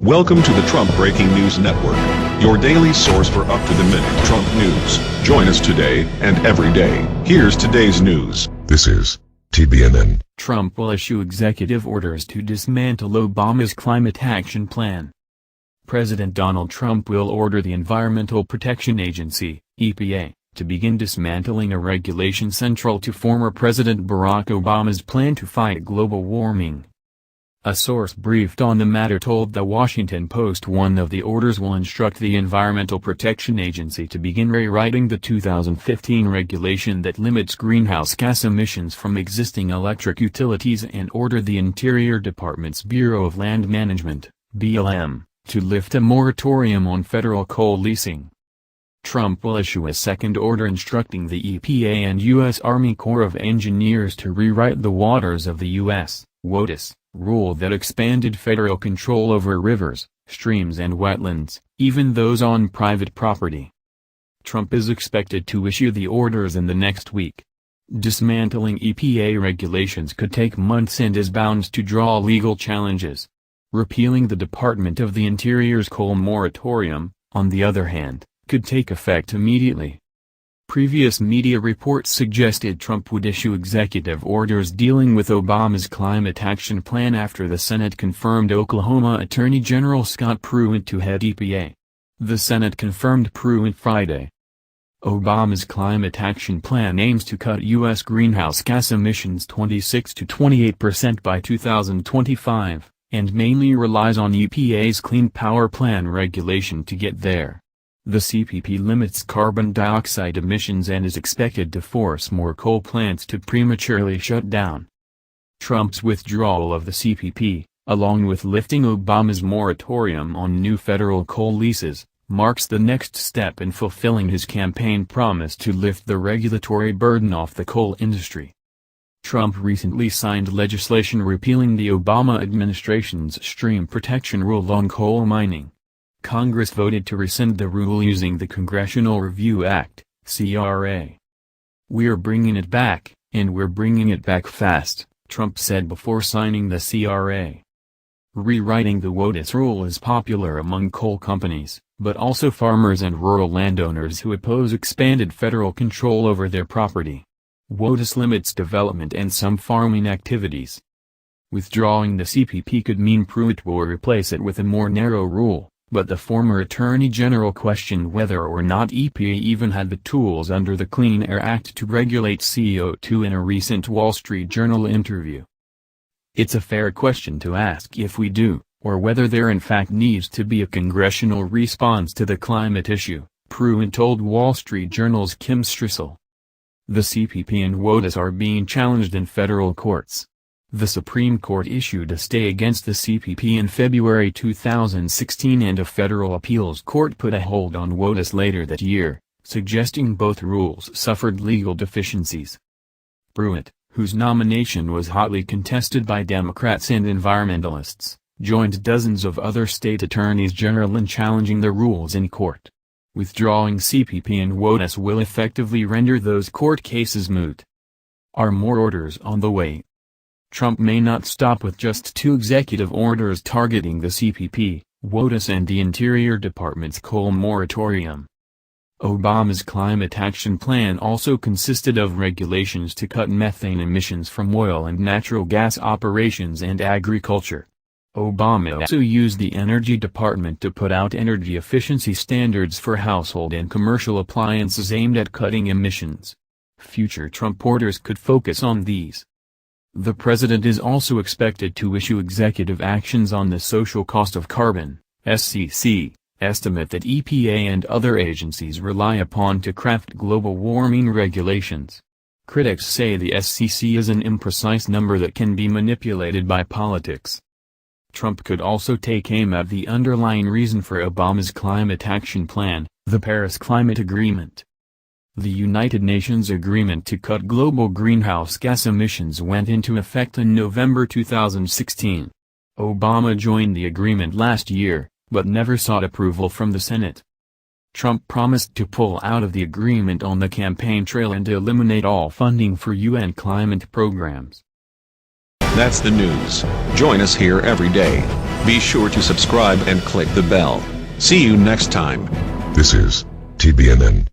Welcome to the Trump Breaking News Network, your daily source for up-to-the-minute Trump news. Join us today and every day. Here's today's news. This is TBNN. Trump will issue executive orders to dismantle Obama's climate action plan. President Donald Trump will order the Environmental Protection Agency, EPA, to begin dismantling a regulation central to former President Barack Obama's plan to fight global warming. A source briefed on the matter told The Washington Post one of the orders will instruct the Environmental Protection Agency to begin rewriting the 2015 regulation that limits greenhouse gas emissions from existing electric utilities and order the Interior Department's Bureau of Land Management, BLM, to lift a moratorium on federal coal leasing. Trump will issue a second order instructing the EPA and U.S. Army Corps of Engineers to rewrite the Waters of the U.S. (WOTUS) rule that expanded federal control over rivers, streams and wetlands, even those on private property. Trump is expected to issue the orders in the next week. Dismantling EPA regulations could take months and is bound to draw legal challenges. Repealing the Department of the Interior's coal moratorium, on the other hand, could take effect immediately. Previous media reports suggested Trump would issue executive orders dealing with Obama's climate action plan after the Senate confirmed Oklahoma Attorney General Scott Pruitt to head EPA. The Senate confirmed Pruitt Friday. Obama's climate action plan aims to cut U.S. greenhouse gas emissions 26 to 28% by 2025, and mainly relies on EPA's Clean Power Plan regulation to get there. The CPP limits carbon dioxide emissions and is expected to force more coal plants to prematurely shut down. Trump's withdrawal of the CPP, along with lifting Obama's moratorium on new federal coal leases, marks the next step in fulfilling his campaign promise to lift the regulatory burden off the coal industry. Trump recently signed legislation repealing the Obama administration's stream protection rule on coal mining. Congress voted to rescind the rule using the Congressional Review Act, CRA. "We're bringing it back, and we're bringing it back fast," Trump said before signing the CRA. Rewriting the WOTUS rule is popular among coal companies, but also farmers and rural landowners who oppose expanded federal control over their property. WOTUS limits development and some farming activities. Withdrawing the CPP could mean Pruitt will replace it with a more narrow rule. But the former Attorney General questioned whether or not EPA even had the tools under the Clean Air Act to regulate CO2 in a recent Wall Street Journal interview. "It's a fair question to ask if we do, or whether there in fact needs to be a congressional response to the climate issue," Pruitt told Wall Street Journal's Kim Strissel. The CPP and WOTUS are being challenged in federal courts. The Supreme Court issued a stay against the CPP in February 2016 and a federal appeals court put a hold on WOTUS later that year, suggesting both rules suffered legal deficiencies. Pruitt, whose nomination was hotly contested by Democrats and environmentalists, joined dozens of other state attorneys general in challenging the rules in court. Withdrawing CPP and WOTUS will effectively render those court cases moot. Are more orders on the way? Trump may not stop with just two executive orders targeting the CPP, WOTUS and the Interior Department's coal moratorium. Obama's climate action plan also consisted of regulations to cut methane emissions from oil and natural gas operations and agriculture. Obama also used the Energy Department to put out energy efficiency standards for household and commercial appliances aimed at cutting emissions. Future Trump orders could focus on these. The president is also expected to issue executive actions on the social cost of carbon, SCC, estimate that EPA and other agencies rely upon to craft global warming regulations. Critics say the SCC is an imprecise number that can be manipulated by politics. Trump could also take aim at the underlying reason for Obama's climate action plan, the Paris Climate Agreement. The United Nations agreement to cut global greenhouse gas emissions went into effect in November 2016. Obama joined the agreement last year, but never sought approval from the Senate. Trump promised to pull out of the agreement on the campaign trail and eliminate all funding for UN climate programs. That's the news. Join us here every day. Be sure to subscribe and click the bell. See you next time. This is TBNN.